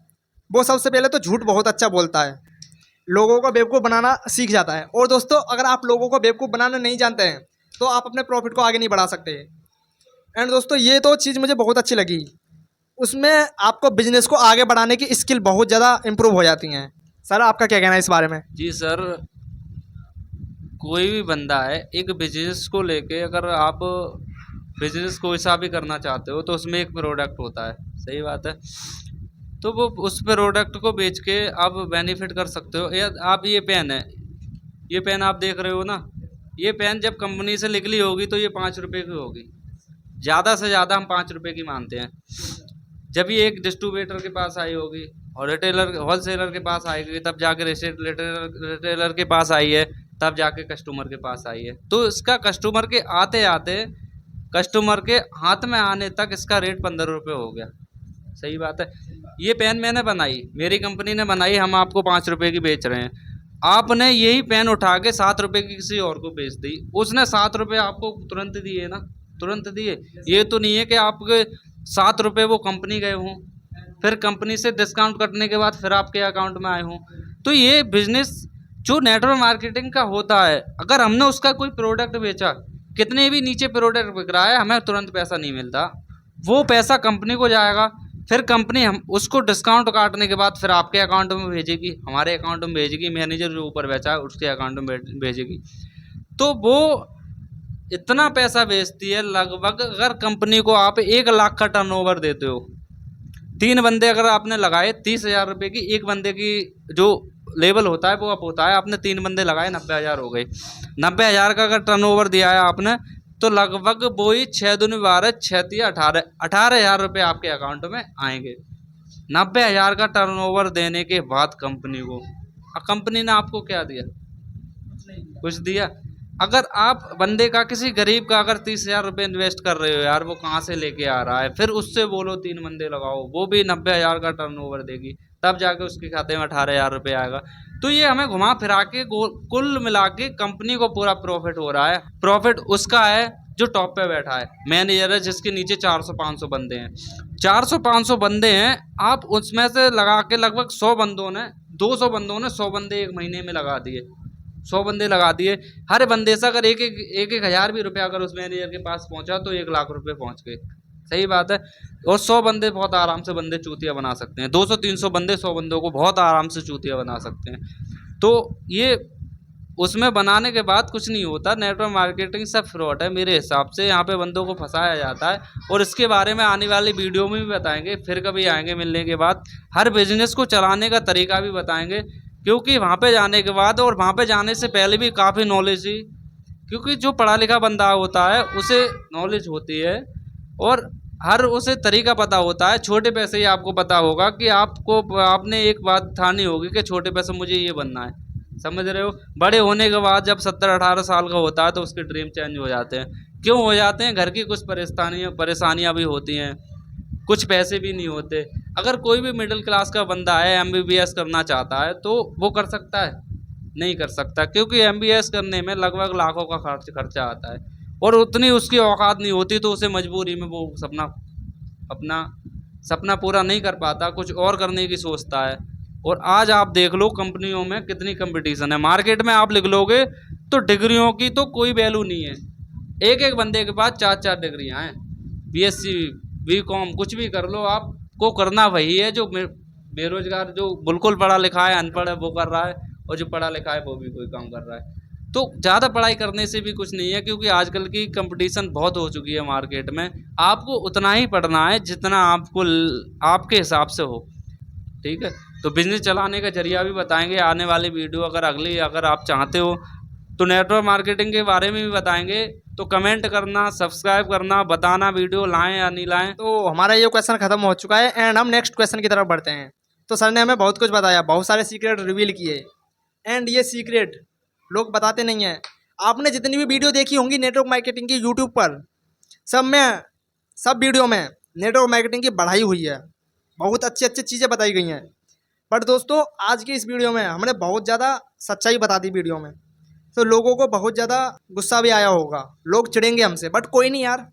वो सबसे पहले तो झूठ बहुत अच्छा बोलता है, लोगों को बेवकूफ़ बनाना सीख जाता है। और दोस्तों अगर आप लोगों को बेवकूफ़ बनाना नहीं जानते हैं तो आप अपने प्रॉफिट को आगे नहीं बढ़ा सकते। एंड दोस्तों ये तो चीज़ मुझे बहुत अच्छी लगी, उसमें आपको बिजनेस को आगे बढ़ाने की स्किल बहुत ज़्यादा इम्प्रूव हो जाती हैं। सर आपका क्या कहना है इस बारे में? जी सर, कोई भी बंदा है एक बिजनेस को लेके, अगर आप बिजनेस कोई सा भी करना चाहते हो तो उसमें एक प्रोडक्ट होता है, सही बात है। तो वो उस प्रोडक्ट को बेच के आप बेनिफिट कर सकते हो। या आप ये पेन है, ये पेन आप देख रहे हो ना, ये पेन जब कंपनी से निकली होगी तो ये 5 रुपये की होगी, ज़्यादा से ज़्यादा हम 5 रुपये की मानते हैं। जब ये एक डिस्ट्रीब्यूटर के पास आई होगी और रिटेलर होलसेलर के पास आएगी, तब जाके रिटेलर के पास आई है, तब जाके कस्टमर के पास आई है। तो इसका कस्टमर के आते आते, कस्टमर के हाथ में आने तक इसका रेट 15 रुपये हो गया, सही बात है। ये पेन मैंने बनाई, मेरी कंपनी ने बनाई, हम आपको 5 रुपये की बेच रहे हैं। आपने यही पेन उठा के 7 रुपये की किसी और को बेच दी, उसने 7 रुपये आपको तुरंत दिए ना, तुरंत दिए। ये तो नहीं है कि आपके 7 रुपये वो कंपनी गए हों, फिर कंपनी से डिस्काउंट कटने के बाद फिर आपके अकाउंट में आए हों। तो ये बिजनेस जो नेटवर्क मार्केटिंग का होता है, अगर हमने उसका कोई प्रोडक्ट बेचा, कितने भी नीचे प्रोडक्ट बिक रहा है, हमें तुरंत पैसा नहीं मिलता, वो पैसा कंपनी को जाएगा, फिर कंपनी हम उसको डिस्काउंट काटने के बाद फिर आपके अकाउंट में भेजेगी, हमारे अकाउंट में भेजेगी, मैनेजर जो ऊपर बेचा है उसके अकाउंट में भेजेगी। तो वो इतना पैसा बेचती है, लगभग अगर कंपनी को आप 1 लाख का टर्नओवर देते हो, 3 बंदे अगर आपने लगाए 30,000 रुपये की, एक बंदे की जो लेवल होता है वो अप होता है, आपने 3 बंदे लगाए 90,000 हो गए। 90,000 का अगर टर्नओवर दिया है आपने, तो लगभग वो ही 6 दूनी 12, 6 तिया 18,000 रुपये आपके अकाउंट में आएंगे। 90,000 का टर्नओवर देने के बाद कंपनी को, कंपनी ने आपको क्या दिया? कुछ दिया? अगर आप बंदे का, किसी गरीब का अगर 30,000 रुपये इन्वेस्ट कर रहे हो, यार वो कहाँ से लेके आ रहा है, फिर उससे बोलो 3 बंदे लगाओ, वो भी 90,000 का टर्नओवर देगी, तब जाके उसके खाते में 18,000 रुपये आएगा। तो ये हमें घुमा फिरा के कुल मिला के कंपनी को पूरा प्रॉफिट हो रहा है। प्रॉफिट उसका है जो टॉप पे बैठा है, मैनेजर है, जिसके नीचे 400-500 बंदे हैं। 400-500 बंदे हैं, आप उसमें से लगा के लगभग 100 बंदों ने, 200 बंदों ने 100 बंदे 1 महीने में लगा दिए, 100 बंदे लगा दिए। हर बंदे से अगर एक हज़ार भी रुपया अगर उस मैनेजर के पास पहुंचा तो 1 लाख रुपए पहुंच गए, सही बात है। और 100 बंदे बहुत आराम से बंदे चूतिया बना सकते हैं, 200-300 बंदे 100 बंदों को बहुत आराम से चूतिया बना सकते हैं। तो ये उसमें बनाने के बाद कुछ नहीं होता। नेटवर्क मार्केटिंग सब फ्रॉड है मेरे हिसाब से, यहाँ पे बंदों को फंसाया जाता है, और इसके बारे में आने वाली वीडियो में भी बताएंगे, फिर कभी आएंगे मिलने के बाद, हर बिजनेस को चलाने का तरीका भी बताएंगे, क्योंकि वहाँ पे जाने के बाद और वहाँ पे जाने से पहले भी काफ़ी नॉलेज ही, क्योंकि जो पढ़ा लिखा बंदा होता है उसे नॉलेज होती है और हर उसे तरीका पता होता है। छोटे पैसे ही आपको पता होगा कि आपने एक बात ठानी होगी कि छोटे पैसे मुझे ये बनना है, समझ रहे हो। बड़े होने के बाद जब 17-18 साल का होता है तो उसके ड्रीम चेंज हो जाते हैं। क्यों हो जाते हैं? घर की कुछ परेशानियाँ भी होती हैं, कुछ पैसे भी नहीं होते। अगर कोई भी मिडिल क्लास का बंदा है, एमबीबीएस करना चाहता है तो वो कर सकता है? नहीं कर सकता, क्योंकि एमबीबीएस करने में लगभग लाखों का खर्चा आता है और उतनी उसकी औकात नहीं होती, तो उसे मजबूरी में वो अपना सपना पूरा नहीं कर पाता, कुछ और करने की सोचता है। और आज आप देख लो कंपनियों में कितनी कंपटीशन है, मार्केट में आप लिख लोगे तो डिग्रियों की तो कोई वैल्यू नहीं है। एक एक बंदे के पास 4-4 डिग्रियां हैं, बीएससी, बीकॉम, कुछ भी कर लो, आपको करना वही है जो बेरोजगार, जो बिल्कुल पढ़ा लिखा है, अनपढ़ है वो कर रहा है, और जो पढ़ा लिखा है वो भी कोई काम कर रहा है। तो ज़्यादा पढ़ाई करने से भी कुछ नहीं है, क्योंकि आजकल की कंपटीशन बहुत हो चुकी है मार्केट में। आपको उतना ही पढ़ना है जितना आपके हिसाब से हो, ठीक है। तो बिजनेस चलाने का जरिया भी बताएंगे आने वाली वीडियो, अगर आप चाहते हो तो नेटवर्क मार्केटिंग के बारे में भी बताएंगे। तो कमेंट करना, सब्सक्राइब करना, बताना वीडियो लाएं या नहीं लाएं। तो हमारा ये क्वेश्चन खत्म हो चुका है एंड हम नेक्स्ट क्वेश्चन की तरफ बढ़ते हैं। तो सर ने हमें बहुत कुछ बताया, बहुत सारे सीक्रेट रिवील किए एंड ये सीक्रेट लोग बताते नहीं हैं। आपने जितनी भी वीडियो देखी होंगी नेटवर्क मार्केटिंग की यूट्यूब पर, सब वीडियो में नेटवर्क मार्केटिंग की बढ़ाई हुई है, बहुत अच्छी अच्छी चीज़ें बताई गई हैं। बट दोस्तों आज की इस वीडियो में हमने बहुत ज़्यादा सच्चाई बता दी वीडियो में, तो लोगों को बहुत ज़्यादा गुस्सा भी आया होगा, लोग चिढ़ेंगे हमसे, बट कोई नहीं यार,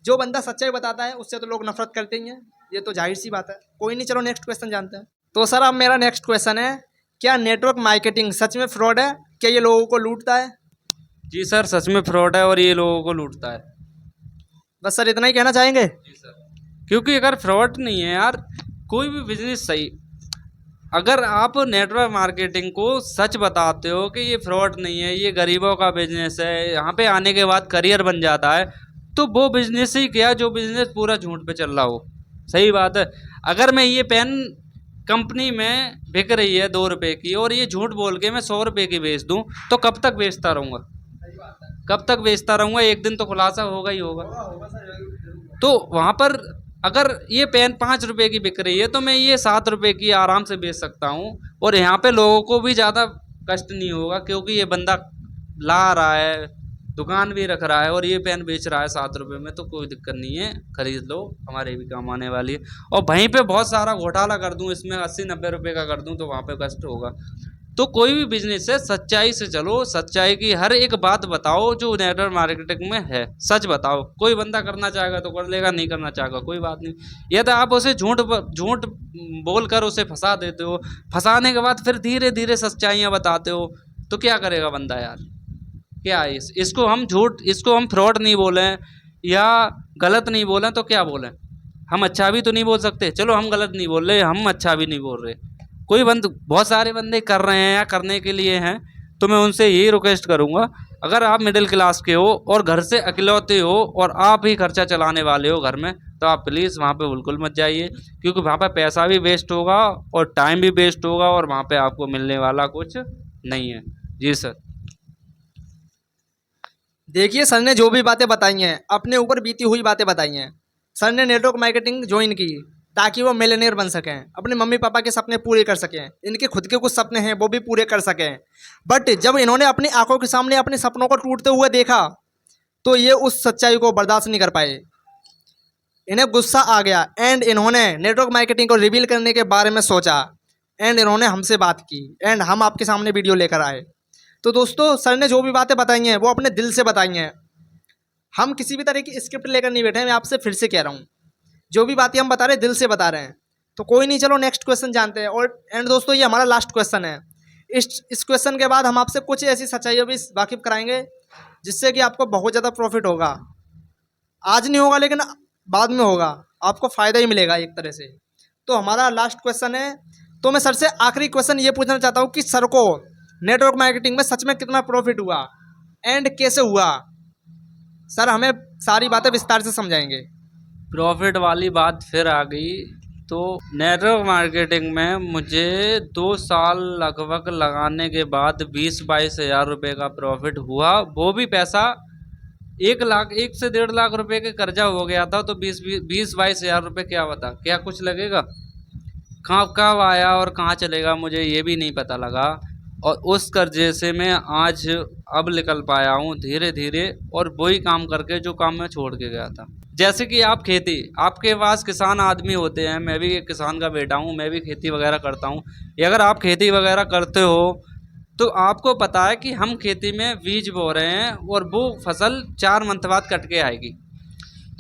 जो बंदा सच्चाई बताता है उससे तो लोग नफरत करते ही हैं, ये तो जाहिर सी बात है। कोई नहीं, चलो नेक्स्ट क्वेश्चन जानते हैं। तो सर अब मेरा नेक्स्ट क्वेश्चन है, क्या नेटवर्क मार्केटिंग सच में फ्रॉड है? क्या ये लोगों को लूटता है? जी सर, सच में फ्रॉड है और ये लोगों को लूटता है। बस सर इतना ही कहना चाहेंगे? जी सर, क्योंकि अगर फ्रॉड नहीं है यार, कोई भी बिजनेस सही, अगर आप नेटवर्क मार्केटिंग को सच बताते हो कि ये फ्रॉड नहीं है, ये गरीबों का बिजनेस है, यहाँ पे आने के बाद करियर बन जाता है, तो वो बिजनेस ही क्या जो बिजनेस पूरा झूठ पे चल रहा हो। सही बात है। अगर मैं ये पेन कंपनी में बिक रही है 2 रुपए की और ये झूठ बोल के मैं 100 रुपए की बेच दूं, तो कब तक बेचता रहूँगा? कब तक बेचता रहूँगा? एक दिन तो खुलासा होगा ही होगा। तो वहाँ पर अगर ये पेन 5 रुपए की बिक रही है तो मैं ये 7 रुपए की आराम से बेच सकता हूँ, और यहाँ पे लोगों को भी ज़्यादा कष्ट नहीं होगा, क्योंकि ये बंदा ला रहा है, दुकान भी रख रहा है और ये पेन बेच रहा है 7 रुपए में, तो कोई दिक्कत नहीं है, खरीद लो, हमारे भी काम आने वाली है। और वहीं पे बहुत सारा घोटाला कर दूँ, इसमें 80-90 रुपए का कर दूँ, तो वहाँ पे कष्ट होगा। तो कोई भी बिजनेस है सच्चाई से चलो, सच्चाई की हर एक बात बताओ जो नेटवर्क मार्केटिंग में है, सच बताओ। कोई बंदा करना चाहेगा तो कर लेगा, नहीं करना चाहेगा कोई बात नहीं। यदि आप उसे झूठ बोल कर उसे फंसा देते हो, फंसाने के बाद फिर धीरे धीरे सच्चाइयाँ बताते हो, तो क्या करेगा बंदा यार? क्या है इसको हम फ्रॉड नहीं बोले या गलत नहीं बोले तो क्या बोलें? हम अच्छा भी तो नहीं बोल सकते। चलो हम गलत नहीं बोल रहे, हम अच्छा भी नहीं बोल रहे, बहुत सारे बंदे कर रहे हैं या करने के लिए हैं, तो मैं उनसे यही रिक्वेस्ट करूंगा, अगर आप मिडिल क्लास के हो और घर से अकेलौते हो और आप ही खर्चा चलाने वाले हो घर में, तो आप प्लीज़ वहाँ पे बिल्कुल मत जाइए, क्योंकि वहाँ पे पैसा भी वेस्ट होगा और टाइम भी वेस्ट होगा और वहाँ पे आपको मिलने वाला कुछ नहीं है। जी सर। देखिए सर ने जो भी बातें बताई हैं अपने ऊपर बीती हुई बातें बताई हैं। सर ने नेटवर्क मार्केटिंग ज्वाइन की ताकि वो मिलियनेयर बन सकें, अपने मम्मी पापा के सपने पूरे कर सकें, इनके खुद के कुछ सपने हैं वो भी पूरे कर सकें। बट जब इन्होंने अपनी आंखों के सामने अपने सपनों को टूटते हुए देखा तो ये उस सच्चाई को बर्दाश्त नहीं कर पाए, इन्हें गुस्सा आ गया एंड इन्होंने नेटवर्क मार्केटिंग को रिवील करने के बारे में सोचा एंड इन्होंने हमसे बात की एंड हम आपके सामने वीडियो लेकर आए। तो दोस्तों सर ने जो भी बातें बताई हैं वो अपने दिल से बताई हैं, हम किसी भी तरह की स्क्रिप्ट लेकर नहीं बैठे हैं। मैं आपसे फिर से कह रहा हूँ, जो भी बातें हम बता रहे हैं दिल से बता रहे हैं। तो कोई नहीं, चलो नेक्स्ट क्वेश्चन जानते हैं। और एंड दोस्तों ये हमारा लास्ट क्वेश्चन है। इस क्वेश्चन के बाद हम आपसे कुछ ऐसी सच्चाइयों भी वाकिफ कराएंगे जिससे कि आपको बहुत ज़्यादा प्रॉफिट होगा। आज नहीं होगा लेकिन बाद में होगा, आपको फ़ायदा ही मिलेगा एक तरह से। तो हमारा लास्ट क्वेश्चन है, तो मैं सर से आखिरी क्वेश्चन ये पूछना चाहता हूँ कि सर को नेटवर्क मार्केटिंग में सच में कितना प्रॉफिट हुआ एंड कैसे हुआ? सर हमें सारी बातें विस्तार से समझाएंगे। प्रॉफिट वाली बात फिर आ गई। तो नेटवर्क मार्केटिंग में मुझे 2 साल लगभग लगाने के बाद 20-22 हज़ार रुपये का प्रॉफिट हुआ। वो भी पैसा 1 से 1.5 लाख रुपए के कर्जा हो गया था, तो 20-22 हज़ार रुपये क्या बता, क्या कुछ लगेगा? कब आया और कहाँ चलेगा मुझे ये भी नहीं पता लगा। और उस कर्जे से मैं आज अब निकल पाया हूँ धीरे धीरे, और वही काम करके जो काम मैं छोड़ के गया था। जैसे कि आप खेती, आपके पास किसान आदमी होते हैं, मैं भी एक किसान का बेटा हूँ, मैं भी खेती वगैरह करता हूँ। अगर आप खेती वगैरह करते हो तो आपको पता है कि हम खेती में बीज बो रहे हैं और वो फसल 4 मंथ बाद कट के आएगी।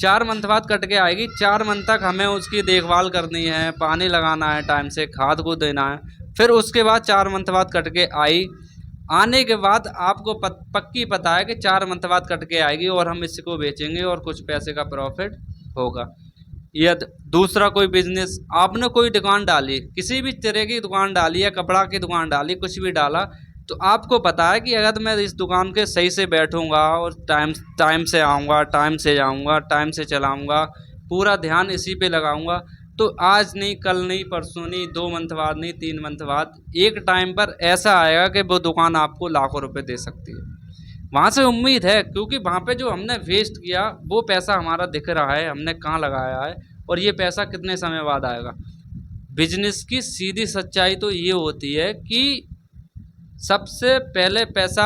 4 मंथ बाद कट के आएगी, 4 मंथ तक हमें उसकी देखभाल करनी है, पानी लगाना है, टाइम से खाद को देना है। फिर उसके बाद 4 मंथ बाद कट के आई, आने के बाद आपको पक्की पता है कि 4 मंथ बाद कट के आएगी और हम इसको बेचेंगे और कुछ पैसे का प्रॉफिट होगा। या दूसरा कोई बिजनेस, आपने कोई दुकान डाली, किसी भी तरह की दुकान डाली या कपड़ा की दुकान डाली, कुछ भी डाला, तो आपको पता है कि अगर मैं इस दुकान के सही से बैठूंगा और टाइम से आऊँगा, टाइम से जाऊँगा, टाइम से चलाऊँगा, पूरा ध्यान इसी पे लगाऊंगा, तो आज नहीं, कल नहीं, परसों नहीं, 2 मंथ बाद नहीं, 3 मंथ बाद एक टाइम पर ऐसा आएगा कि वो दुकान आपको लाखों रुपए दे सकती है। वहाँ से उम्मीद है, क्योंकि वहाँ पे जो हमने वेस्ट किया वो पैसा हमारा दिख रहा है, हमने कहाँ लगाया है और ये पैसा कितने समय बाद आएगा। बिजनेस की सीधी सच्चाई तो ये होती है कि सबसे पहले पैसा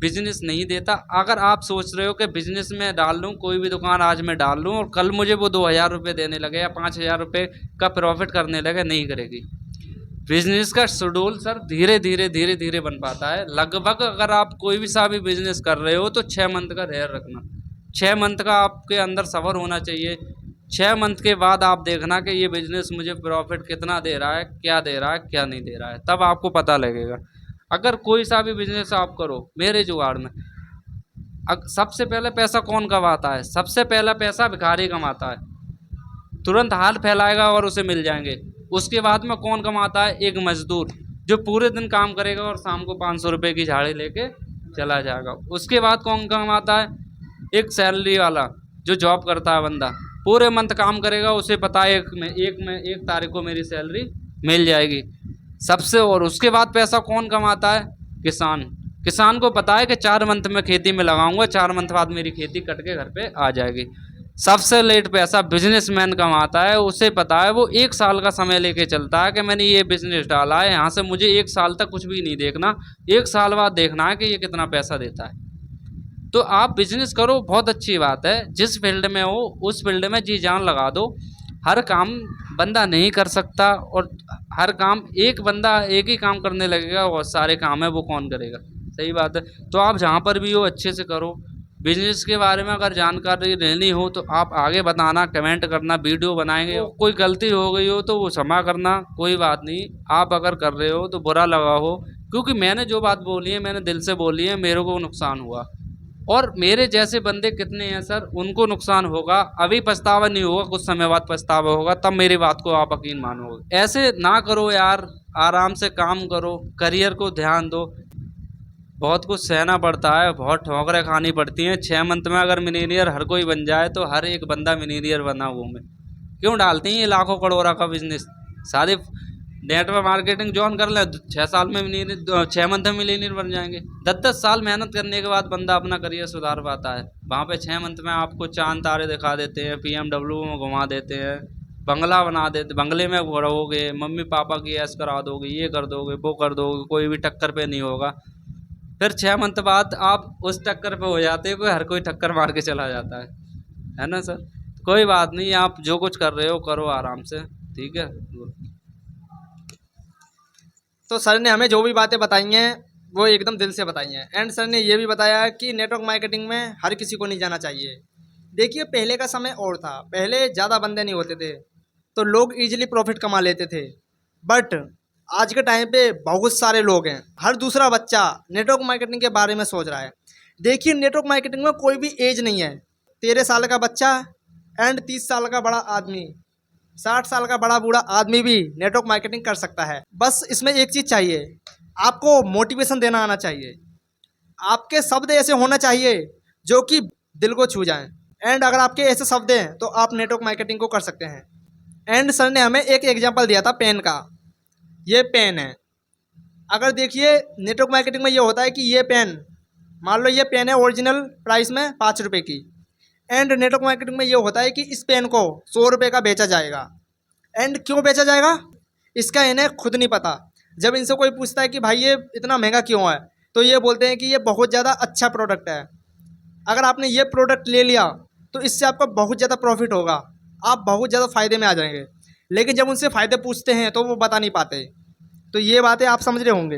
बिजनेस नहीं देता। अगर आप सोच रहे हो कि बिजनेस में डाल लूँ, कोई भी दुकान आज मैं डाल लूँ और कल मुझे वो 2,000 रुपये देने लगे या 5,000 रुपये का प्रॉफिट करने लगे, नहीं करेगी। बिजनेस का शेड्यूल सर धीरे धीरे धीरे धीरे बन पाता है। लगभग अगर आप कोई भी सा भी बिजनेस कर रहे हो तो 6 मंथ का धैर्य रखना, 6 मंथ का आपके अंदर सब्र होना चाहिए। 6 मंथ के बाद आप देखना कि ये बिजनेस मुझे प्रॉफिट कितना दे रहा है, क्या दे रहा है, क्या नहीं दे रहा है, तब आपको पता लगेगा। अगर कोई सा भी बिजनेस आप करो मेरे जुगाड़ में, सबसे पहले पैसा कौन कमाता है? सबसे पहला पैसा भिखारी कमाता है, तुरंत हाथ फैलाएगा और उसे मिल जाएंगे। उसके बाद में कौन कमाता है? एक मजदूर जो पूरे दिन काम करेगा और शाम को 500 रुपये की झाड़ी लेके चला जाएगा। उसके बाद कौन कमाता है? एक सैलरी वाला जो जॉब करता है बंदा, पूरे मंथ काम करेगा, उसे पता है एक तारीख को मेरी सैलरी मिल जाएगी सबसे। और उसके बाद पैसा कौन कमाता है? किसान। किसान को पता है कि 4 मंथ में खेती में लगाऊंगा, 4 मंथ बाद मेरी खेती कट के घर पे आ जाएगी। सबसे लेट पैसा बिजनेसमैन कमाता है, उसे पता है, वो 1 साल का समय लेके चलता है कि मैंने ये बिजनेस डाला है, यहाँ से मुझे 1 साल तक कुछ भी नहीं देखना, 1 साल बाद देखना है कि ये कितना पैसा देता है। तो आप बिजनेस करो, बहुत अच्छी बात है, जिस फील्ड में हो उस फील्ड में जी जान लगा दो। हर काम बंदा नहीं कर सकता, और हर काम एक बंदा एक ही काम करने लगेगा, बहुत सारे काम है वो कौन करेगा? सही बात है। तो आप जहाँ पर भी हो अच्छे से करो। बिजनेस के बारे में अगर जानकारी लेनी हो तो आप आगे बताना, कमेंट करना, वीडियो बनाएंगे। कोई गलती हो गई हो तो वो क्षमा करना, कोई बात नहीं। आप अगर कर रहे हो तो बुरा लगा हो, क्योंकि मैंने जो बात बोली है मैंने दिल से बोली है, मेरे को नुकसान हुआ, और मेरे जैसे बंदे कितने हैं सर, उनको नुकसान होगा। अभी पछतावा नहीं होगा, कुछ समय बाद पछतावा होगा, तब मेरी बात को आप यकीन मानोगे। ऐसे ना करो यार, आराम से काम करो, करियर को ध्यान दो। बहुत कुछ सहना पड़ता है, बहुत ठोकरें खानी पड़ती हैं। 6 मंथ में अगर मिलीनियर हर कोई बन जाए तो हर एक बंदा मिलीनियर बना हुआ में क्यों डालते हैं ये लाखों करोड़ों का बिजनेस? सारे नेटवर्क मार्केटिंग ज्वाइन कर ले, 6 साल में मिलीनियर, 6 मंथ में मिलीनियर बन जाएंगे। 10-10 साल मेहनत करने के बाद बंदा अपना करियर सुधार पाता है। वहाँ पे 6 मंथ में आपको चांद तारे दिखा देते हैं, BMW में घुमा देते हैं, बंगला बना देते, बंगले में रहोगे, मम्मी पापा की ऐश करा दोगे, ये कर दोगे, वो कर दोगे, कोई भी टक्कर पे नहीं होगा। फिर 6 मंथ बाद आप उस टक्कर पे हो जाते हो, हर कोई टक्कर मार के चला जाता है ना सर? कोई बात नहीं, आप जो कुछ कर रहे हो करो आराम से, ठीक है। तो सर ने हमें जो भी बातें बताई हैं वो एकदम दिल से बताई हैं। एंड सर ने ये भी बताया कि नेटवर्क मार्केटिंग में हर किसी को नहीं जाना चाहिए। देखिए पहले का समय और था, पहले ज़्यादा बंदे नहीं होते थे तो लोग इजीली प्रॉफिट कमा लेते थे। बट आज के टाइम पे बहुत सारे लोग हैं, हर दूसरा बच्चा नेटवर्क मार्केटिंग के बारे में सोच रहा है। देखिए नेटवर्क मार्केटिंग में कोई भी एज नहीं है। 13 साल का बच्चा एंड 30 साल का बड़ा आदमी, 60 साल का बड़ा बूढ़ा आदमी भी नेटवर्क मार्केटिंग कर सकता है। बस इसमें एक चीज़ चाहिए, आपको मोटिवेशन देना आना चाहिए। आपके शब्द ऐसे होना चाहिए जो कि दिल को छू जाएं। एंड अगर आपके ऐसे शब्द हैं तो आप नेटवर्क मार्केटिंग को कर सकते हैं। एंड सर ने हमें एक एग्जांपल दिया था पेन का। ये पेन है, अगर देखिए नेटवर्क मार्केटिंग में ये होता है कि ये पेन, मान लो ये पेन है ओरिजिनल प्राइस में 5 रुपये की, एंड नेटवर्क मार्केटिंग में ये होता है कि इस पेन को 100 रुपये का बेचा जाएगा। एंड क्यों बेचा जाएगा इसका इन्हें खुद नहीं पता। जब इनसे कोई पूछता है कि भाई ये इतना महंगा क्यों है, तो ये बोलते हैं कि ये बहुत ज़्यादा अच्छा प्रोडक्ट है, अगर आपने ये प्रोडक्ट ले लिया तो इससे आपका बहुत ज़्यादा प्रॉफिट होगा, आप बहुत ज़्यादा फ़ायदे में आ जाएंगे। लेकिन जब उनसे फ़ायदे पूछते हैं तो वो बता नहीं पाते। तो ये बातें आप समझ रहे होंगे।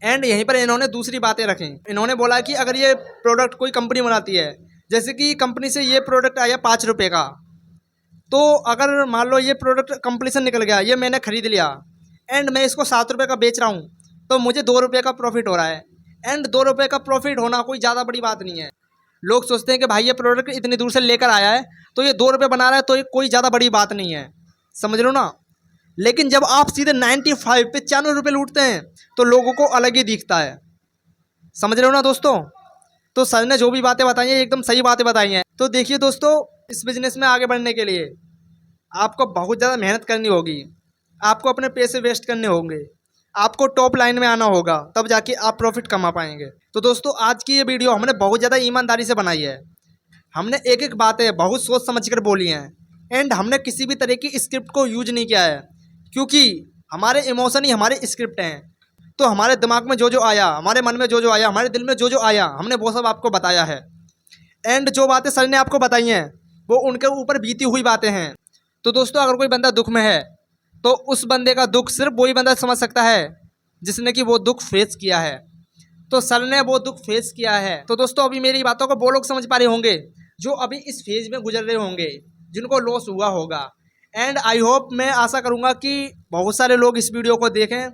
एंड यहीं पर इन्होंने दूसरी बातें रखी। इन्होंने बोला कि अगर ये प्रोडक्ट कोई कंपनी बनाती है, जैसे कि कंपनी से ये प्रोडक्ट आया 5 रुपये का, तो अगर मान लो ये प्रोडक्ट कंपनी से निकल गया, ये मैंने ख़रीद लिया एंड मैं इसको 7 रुपये का बेच रहा हूँ, तो मुझे 2 रुपये का प्रॉफिट हो रहा है। एंड 2 रुपये का प्रॉफिट होना कोई ज़्यादा बड़ी बात नहीं है। लोग सोचते हैं कि भाई ये प्रोडक्ट इतनी दूर से लेकर आया है तो ये 2 रुपये बना रहा है, तो ये कोई ज़्यादा बड़ी बात नहीं है, समझ लो ना। लेकिन जब आप सीधे 95 पे 95 रुपये लूटते हैं तो लोगों को अलग ही दिखता है, समझ रहे हो ना दोस्तों। तो सर ने जो भी बातें बताई हैं एकदम सही बातें बताई हैं। तो देखिए दोस्तों, इस बिज़नेस में आगे बढ़ने के लिए आपको बहुत ज़्यादा मेहनत करनी होगी, आपको अपने पैसे वेस्ट करने होंगे, आपको टॉप लाइन में आना होगा, तब जाके आप प्रॉफिट कमा पाएंगे। तो दोस्तों, आज की ये वीडियो हमने बहुत ज़्यादा ईमानदारी से बनाई है। हमने एक एक बातें बहुत सोच समझ कर बोली हैं एंड हमने किसी भी तरह की स्क्रिप्ट को यूज नहीं किया है, क्योंकि हमारे इमोशन ही हमारे स्क्रिप्ट हैं। तो हमारे दिमाग में जो जो आया, हमारे मन में जो जो आया, हमारे दिल में जो जो आया, हमने वो सब आपको बताया है। एंड जो बातें सर ने आपको बताई हैं वो उनके ऊपर बीती हुई बातें हैं। तो दोस्तों, अगर कोई बंदा दुख में है तो उस बंदे का दुख सिर्फ वही बंदा समझ सकता है जिसने कि वो दुख फेस किया है। तो सर ने वो दुख फेस किया है। तो दोस्तों, अभी मेरी बातों को वो लोग समझ पा रहे होंगे जो अभी इस फेज में गुजर रहे होंगे, जिनको लॉस हुआ होगा। एंड आई होप, मैं आशा करूँगा कि बहुत सारे लोग इस वीडियो को देखें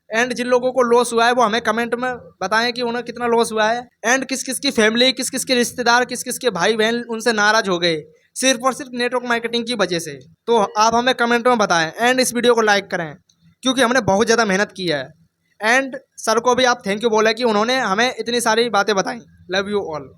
एंड जिन लोगों को लॉस हुआ है वो हमें कमेंट में बताएं कि उन्हें कितना लॉस हुआ है। एंड किस किस की फैमिली, किस किस के रिश्तेदार, किस किस के भाई बहन उनसे नाराज़ हो गए सिर्फ और सिर्फ नेटवर्क मार्केटिंग की वजह से। तो आप हमें कमेंट में बताएं एंड इस वीडियो को लाइक करें, क्योंकि हमने बहुत ज़्यादा मेहनत की है। एंड सर को भी आप थैंक यू बोले कि उन्होंने हमें इतनी सारी बातें बताई। Love you all.